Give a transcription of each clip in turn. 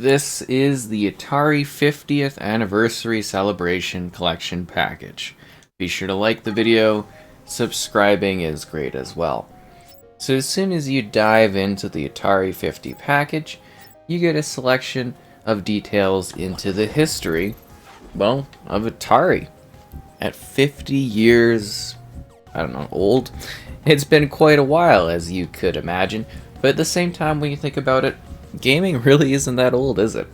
This is the Atari 50th Anniversary Celebration Collection Package. Be sure to like the video, subscribing is great as well. So as soon as you dive into the Atari 50 package, you get a selection of details into the history, well, of Atari. At 50 years, I don't know, old, it's been quite a while as you could imagine, but at the same time when you think about it, gaming really isn't that old, is it?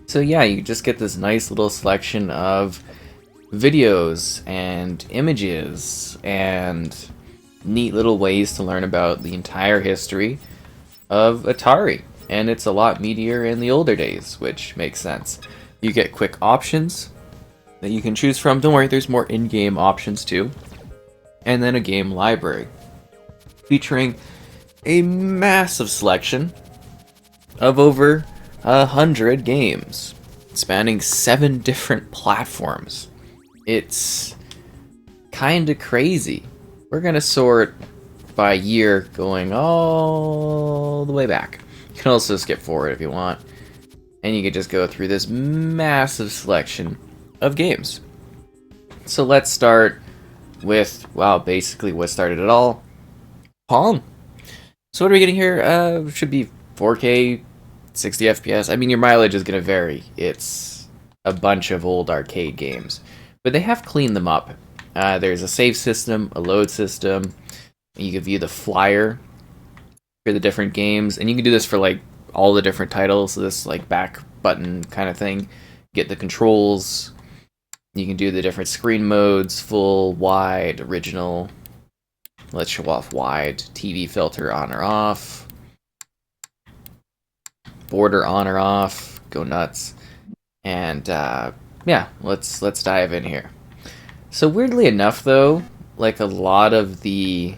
So yeah, you just get this nice little selection of videos and images and neat little ways to learn about the entire history of Atari. And it's a lot meatier in the older days, which makes sense. You get quick options that you can choose from. Don't worry, there's more in-game options too. And then a game library featuring a massive selection of over 100 games spanning 7 different platforms. It's kinda crazy. We're gonna sort by year going all the way back. You can also skip forward if you want, and you can just go through this massive selection of games. So let's start with, well, basically what started it all, Pong. So what are we getting here? Should be 4K, 60 FPS. I mean, your mileage is going to vary. It's a bunch of old arcade games, but they have cleaned them up. There's a save system, a load system. You can view the flyer for the different games, and you can do this for like all the different titles. So this like back button kind of thing. Get the controls. You can do the different screen modes: full, wide, original. Let's show off wide. TV filter on or off. Border on or off. Go nuts. And yeah, let's dive in here. So weirdly enough, though, like a lot of the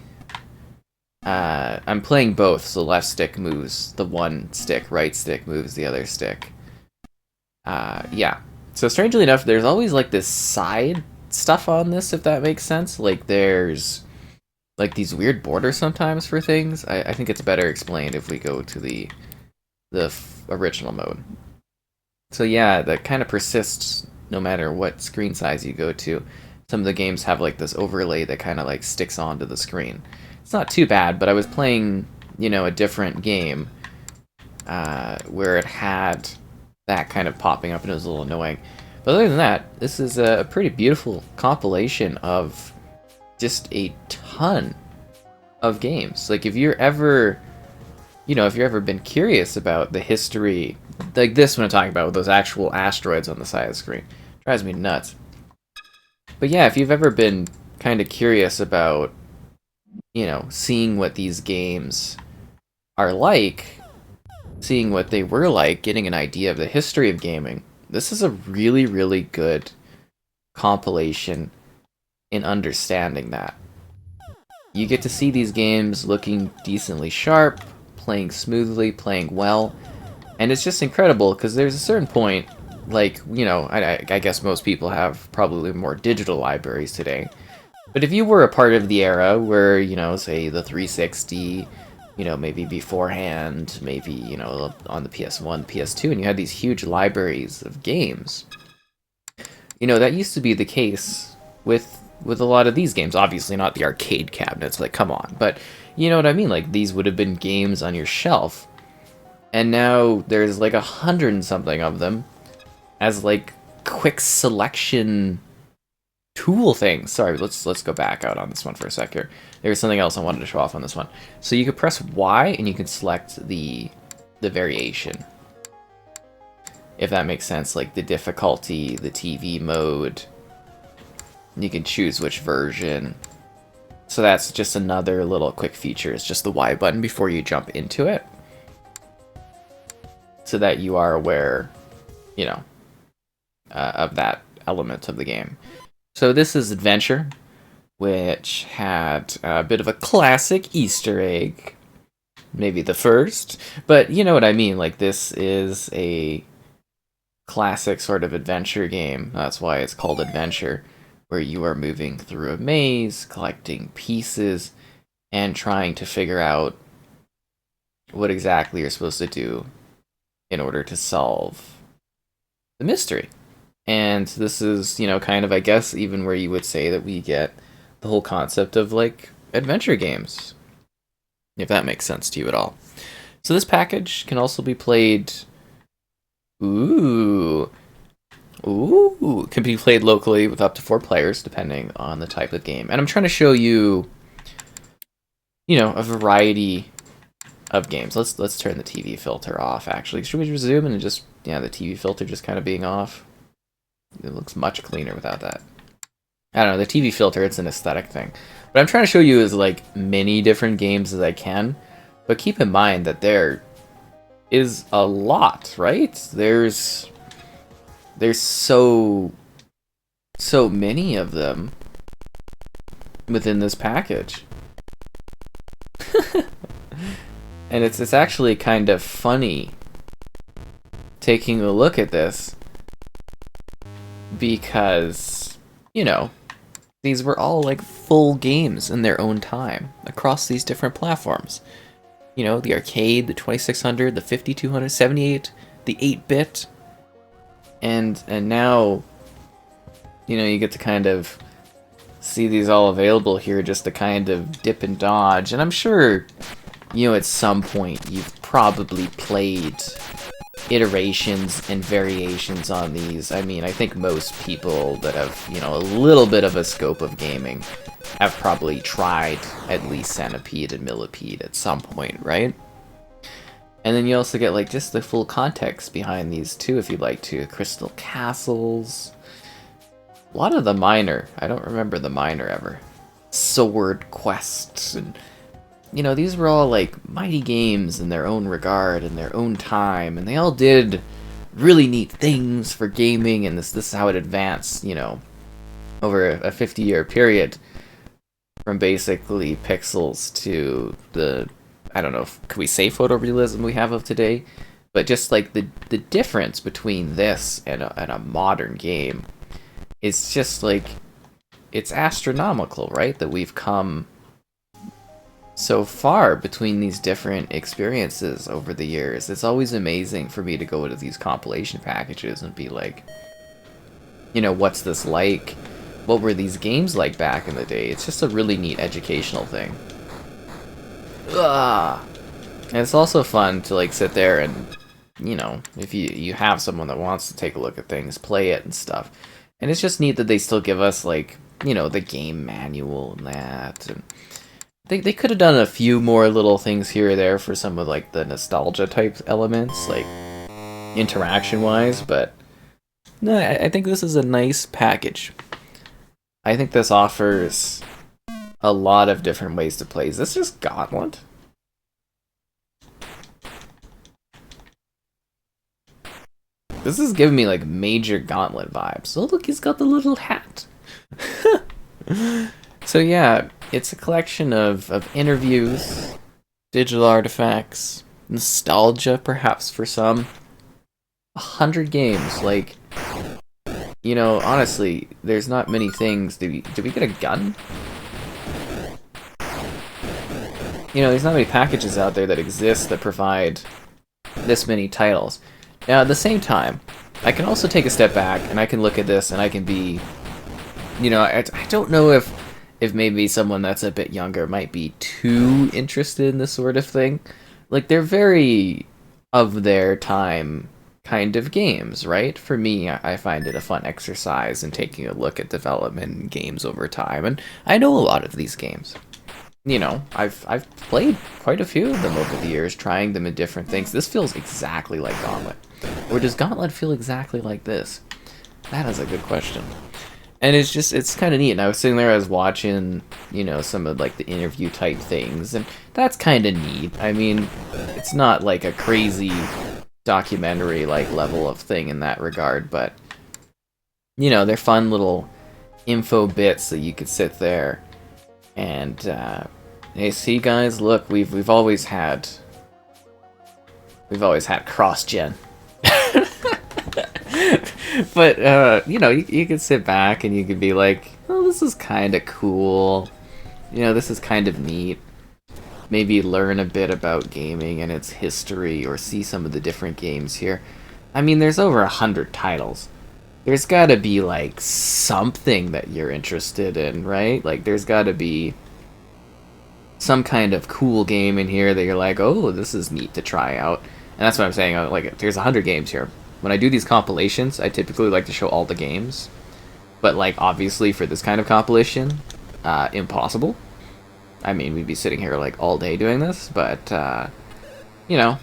I'm playing both, so left stick moves the one stick, right stick moves the other stick. Yeah. So strangely enough, there's always like this side stuff on this, if that makes sense. Like there's like these weird borders sometimes for things. I think it's better explained if we go to the original mode. So yeah, that kind of persists no matter what screen size you go to. Some of the games have like this overlay that kind of like sticks onto the screen. It's not too bad, but I was playing, you know, a different game where it had that kind of popping up and it was a little annoying. But other than that, this is a pretty beautiful compilation of just a ton of games. Like if you're ever, you know, if you've ever been curious about the history, like this one I'm talking about with those actual asteroids on the side of the screen, drives me nuts. But yeah, if you've ever been kind of curious about, you know, seeing what these games are like, seeing what they were like, getting an idea of the history of gaming, this is a really, really good compilation in understanding that. You get to see these games looking decently sharp, playing smoothly, playing well, and it's just incredible because there's a certain point, like, you know, I guess most people have probably more digital libraries today, but if you were a part of the era where, you know, say the 360, you know, maybe beforehand, maybe, you know, on the PS1, PS2, and you had these huge libraries of games, you know, that used to be the case with a lot of these games. Obviously not the arcade cabinets, like, come on, but you know what I mean? Like, these would have been games on your shelf, and now there's like 100 and something of them as like quick selection tool things. Sorry, let's go back out on this one for a sec here. There was something else I wanted to show off on this one. So you could press Y and you can select the variation, if that makes sense, like the difficulty, the TV mode. You can choose which version. So that's just another little quick feature. It's just the Y button before you jump into it, so that you are aware, you know, of that element of the game. So this is Adventure, which had a bit of a classic Easter egg. Maybe the first, but you know what I mean. Like, this is a classic sort of adventure game. That's why it's called Adventure, where you are moving through a maze, collecting pieces, and trying to figure out what exactly you're supposed to do in order to solve the mystery. And this is, kind of, I guess, even where you would say that we get the whole concept of, like, adventure games, if that makes sense to you at all. So this package can also be played... Ooh. Ooh. Can be played locally with up to 4 players, depending on the type of game. And I'm trying to show you, a variety of games. Let's turn the TV filter off, actually. Should we resume and just, the TV filter just kind of being off? It looks much cleaner without that. I don't know, the TV filter, it's an aesthetic thing. But I'm trying to show you as, like, many different games as I can. But keep in mind that there is a lot, right? There's so many of them within this package. And it's actually kind of funny taking a look at this, because, these were all like full games in their own time across these different platforms. The arcade, the 2600, the 5200, 78, the 8-bit, and now, you get to kind of see these all available here just to kind of dip and dodge. And I'm sure, at some point you've probably played iterations and variations on these. I mean, I think most people that have, a little bit of a scope of gaming have probably tried at least Centipede and Millipede at some point, right? And then you also get, like, just the full context behind these too, if you'd like to. Crystal Castles. A lot of the minor. I don't remember the minor ever. Sword Quests. And, these were all, like, mighty games in their own regard, in their own time. And they all did really neat things for gaming. And this is how it advanced, over a 50-year period. From basically pixels to the... I don't know, could we say photorealism we have of today? But just, like, the difference between this and a modern game is just, like, it's astronomical, right? That we've come so far between these different experiences over the years. It's always amazing for me to go to these compilation packages and be like, what's this like? What were these games like back in the day? It's just a really neat educational thing. Ugh. And it's also fun to, like, sit there and, if you have someone that wants to take a look at things, play it and stuff. And it's just neat that they still give us, like, the game manual and that. And they could have done a few more little things here or there for some of, like, the nostalgia type elements, like, interaction-wise, but no, I think this is a nice package. I think this offers a lot of different ways to play. Is this just Gauntlet? This is giving me, like, major Gauntlet vibes. Oh, look, he's got the little hat. So yeah, it's a collection of interviews, digital artifacts, nostalgia perhaps for some. 100 games, like, honestly, there's not many things. Did we get a gun? There's not many packages out there that exist that provide this many titles. Now, at the same time, I can also take a step back and I can look at this and I can be, I don't know if maybe someone that's a bit younger might be too interested in this sort of thing. Like, they're very of their time kind of games, right? For me, I find it a fun exercise in taking a look at development and games over time, and I know a lot of these games. I've played quite a few of them over the years, trying them in different things. This feels exactly like Gauntlet. Or does Gauntlet feel exactly like this? That is a good question. And it's kind of neat. And I was sitting there, I was watching, some of, like, the interview type things, and that's kind of neat. I mean, it's not like a crazy documentary, like, level of thing in that regard, but, they're fun little info bits that you could sit there and, hey, see, guys, look, we've always had cross-gen. But, you could sit back and you could be like, oh, this is kind of cool. This is kind of neat. maybe learn a bit about gaming and its history, or see some of the different games here. I mean, there's over 100 titles. There's gotta be, like, something that you're interested in, right? Like, there's gotta be some kind of cool game in here that you're like, oh, this is neat to try out. And that's what I'm saying, like, there's 100 games here. When I do these compilations, I typically like to show all the games. But, like, obviously for this kind of compilation, impossible. I mean, we'd be sitting here, like, all day doing this, but, you know,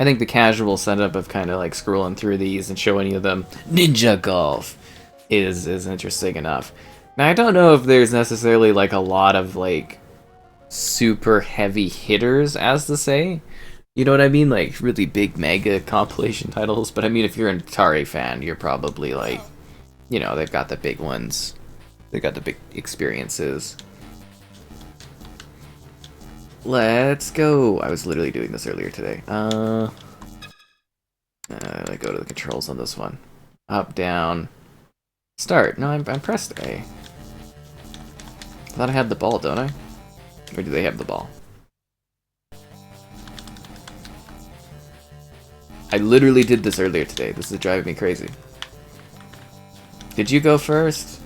I think the casual setup of kind of, like, scrolling through these and showing you them Ninja Golf is interesting enough. Now, I don't know if there's necessarily, like, a lot of, like, super heavy hitters, as to say. You know what I mean? Like, really big mega compilation titles. But, I mean, if you're an Atari fan, you're probably, like, you know, they've got the big ones. They've got the big experiences. Let's go. I was literally doing this earlier today. I go to the controls on this one. Up, down, start. No, I'm pressed A. I thought I had the ball, don't I? Or do they have the ball? I literally did this earlier today. This is driving me crazy. Did you go first?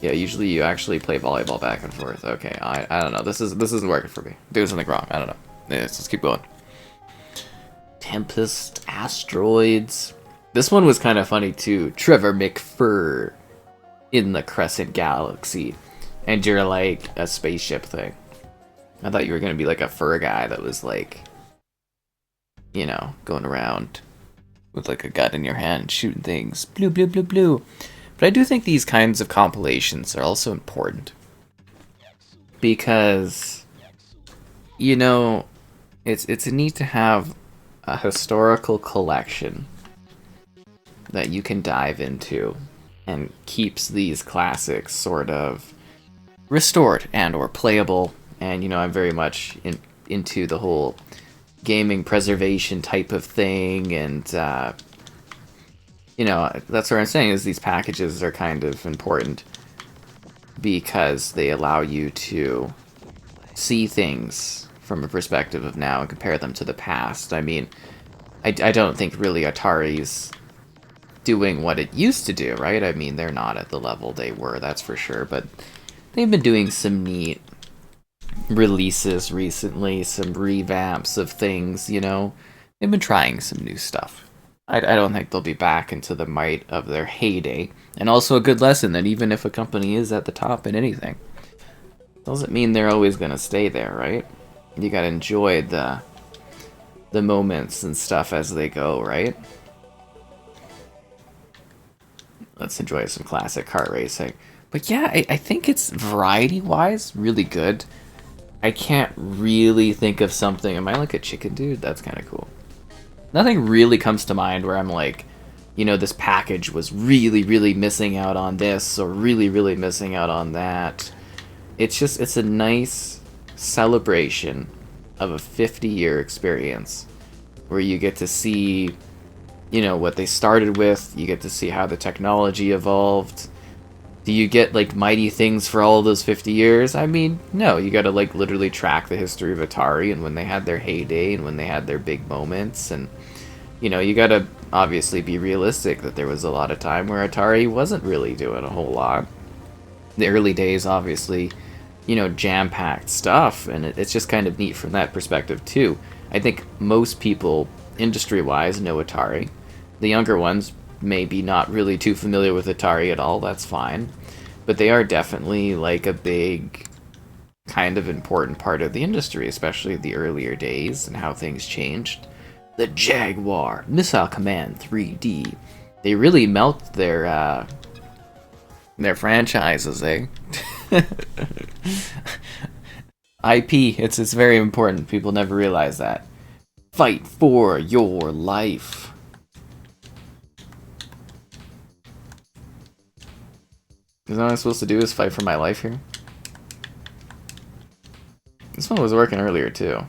Yeah, usually you actually play volleyball back and forth. Okay, I don't know. This isn't working for me. Doing something wrong. I don't know. Yeah, let's keep going. Tempest, Asteroids. This one was kind of funny too. Trevor McFur in the Crescent Galaxy, and you're like a spaceship thing. I thought you were gonna be like a fur guy that was like, you know, going around with like a gun in your hand, shooting things. Blue, blue, blue, blue. But I do think these kinds of compilations are also important. Because, you know, it's neat to have a historical collection that you can dive into and keeps these classics sort of restored and or playable. And, you know, I'm very much into the whole gaming preservation type of thing, and you know, that's what I'm saying, is these packages are kind of important because they allow you to see things from a perspective of now and compare them to the past. I mean, I don't think really Atari's doing what it used to do, right? I mean, they're not at the level they were, that's for sure, but they've been doing some neat releases recently, some revamps of things, you know. They've been trying some new stuff. I don't think they'll be back into the might of their heyday. And also a good lesson that even if a company is at the top in anything, doesn't mean they're always going to stay there, right? You got to enjoy the moments and stuff as they go, right? Let's enjoy some classic kart racing. But yeah, I think it's variety-wise really good. I can't really think of something. Am I like a chicken dude? That's kind of cool. Nothing really comes to mind where I'm like, you know, this package was really, really missing out on this, or really, really missing out on that. It's just, it's a nice celebration of a 50-year experience where you get to see, you know, what they started with, you get to see how the technology evolved. Do you get, like, mighty things for all of those 50 years? I mean, no, you gotta, like, literally track the history of Atari and when they had their heyday and when they had their big moments, and, you know, you gotta obviously be realistic that there was a lot of time where Atari wasn't really doing a whole lot. The early days, obviously, you know, jam-packed stuff, and it's just kind of neat from that perspective, too. I think most people, industry-wise, know Atari. The younger ones, maybe not really too familiar with Atari at all, that's fine. But they are definitely like a big, kind of important part of the industry, especially the earlier days and how things changed. The Jaguar, Missile Command 3D. They really milked their franchises, eh? IP, it's very important. People never realize that. Fight for your life. Is that what I'm supposed to do, is fight for my life here? This one was working earlier, too.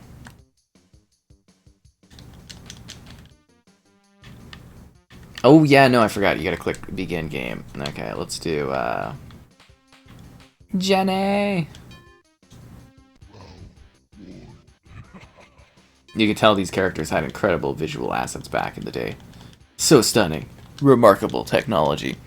Oh, yeah, no, I forgot. You gotta click begin game. Okay, let's do, Jenny! You can tell these characters had incredible visual assets back in the day. So stunning. Remarkable technology.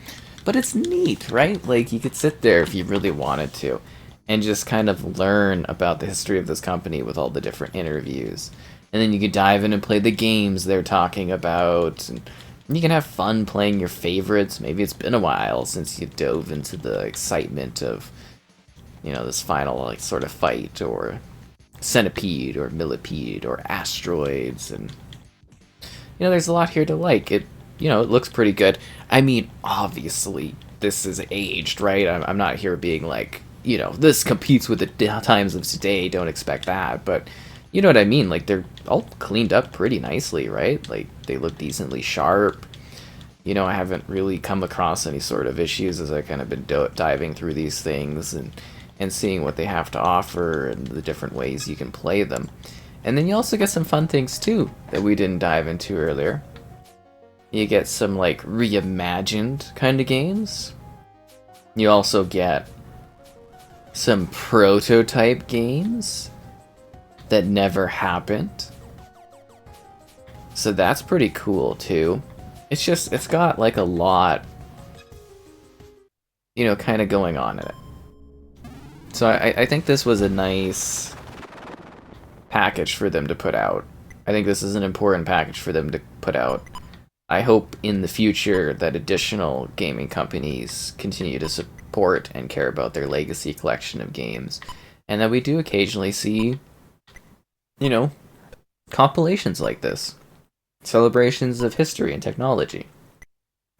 But it's neat, right? Like, you could sit there if you really wanted to and just kind of learn about the history of this company with all the different interviews. And then you could dive in and play the games they're talking about. And you can have fun playing your favorites. Maybe it's been a while since you dove into the excitement of, you know, this final, like, sort of fight, or Centipede, or Millipede, or Asteroids. And, you know, there's a lot here to like. It looks pretty good. I mean, obviously, this is aged, right? I'm not here being like, you know, this competes with the times of today, don't expect that. But, you know what I mean? Like, they're all cleaned up pretty nicely, right? Like, they look decently sharp. You know, I haven't really come across any sort of issues as I've kind of been diving through these things and seeing what they have to offer and the different ways you can play them. And then you also get some fun things, too, that we didn't dive into earlier. You get some, like, reimagined kind of games. You also get some prototype games that never happened. So that's pretty cool, too. It's got, like, a lot, you know, kind of going on in it. So I think this was a nice package for them to put out. I think this is an important package for them to put out. I hope in the future that additional gaming companies continue to support and care about their legacy collection of games, and that we do occasionally see, you know, compilations like this. Celebrations of history and technology.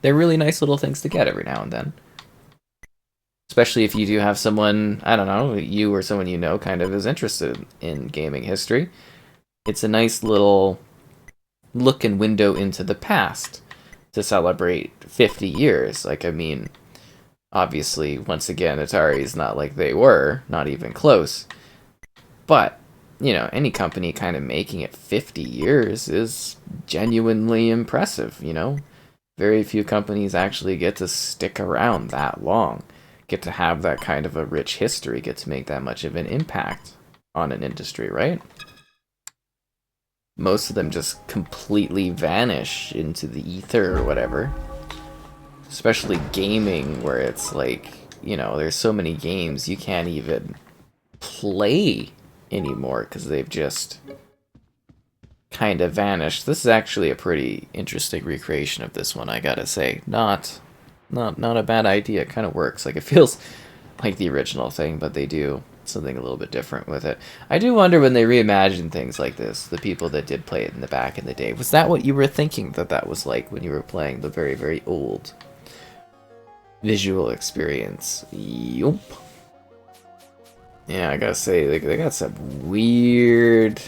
They're really nice little things to get every now and then. Especially if you do have someone, I don't know, you or someone you know kind of is interested in gaming history. It's a nice little look and window into the past to celebrate 50 years. Like, I mean, obviously, once again, Atari's not like they were, not even close. But, you know, any company kind of making it 50 years is genuinely impressive, you know? Very few companies actually get to stick around that long, get to have that kind of a rich history, get to make that much of an impact on an industry, right? Most of them just completely vanish into the ether or whatever. Especially gaming, where it's like, you know, there's so many games you can't even play anymore because they've just kind of vanished. This is actually a pretty interesting recreation of this one, I gotta say. Not a bad idea. It kind of works. Like, it feels like the original thing, but they do something a little bit different with it. I do wonder when they reimagine things like this, the people that did play it in the back in the day, was that what you were thinking that was like when you were playing the very, very old visual experience? Yup. Yeah, I gotta say, they got some weird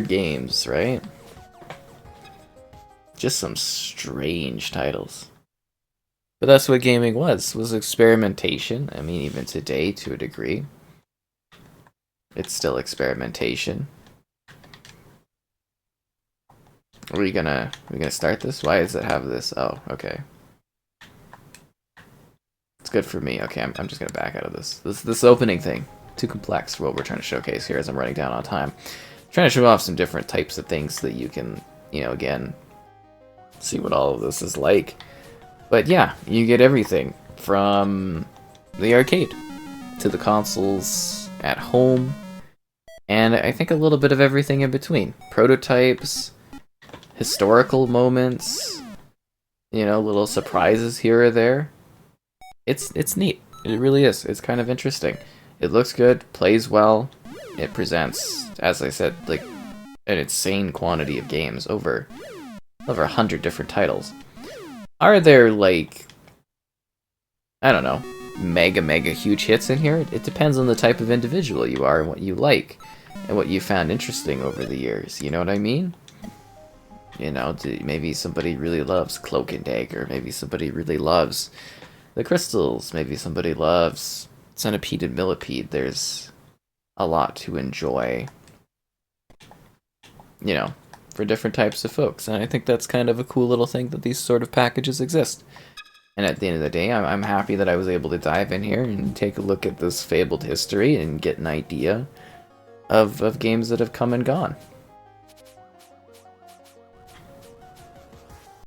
games, right? Just some strange titles. But that's what gaming was experimentation. I mean, even today, to a degree, it's still experimentation. Are we gonna start this? Why does it have this? Oh, okay. It's good for me. Okay, I'm just gonna back out of this. This opening thing, too complex for what we're trying to showcase here as I'm running down on time. I'm trying to show off some different types of things that you can, you know, again, see what all of this is like. But yeah, you get everything from the arcade to the consoles at home, and I think a little bit of everything in between. Prototypes, historical moments, you know, little surprises here or there. It's neat. It really is. It's kind of interesting. It looks good, plays well. It presents, as I said, like an insane quantity of games, over 100 different titles. Are there, like, I don't know, mega huge hits in here? It depends on the type of individual you are and what you like and what you found interesting over the years. You know what I mean? You know, maybe somebody really loves Cloak and Dagger. Maybe somebody really loves the Crystals. Maybe somebody loves Centipede and Millipede. There's a lot to enjoy, you know, for different types of folks. And I think that's kind of a cool little thing that these sort of packages exist. And at the end of the day, I'm happy that I was able to dive in here and take a look at this fabled history and get an idea of games that have come and gone.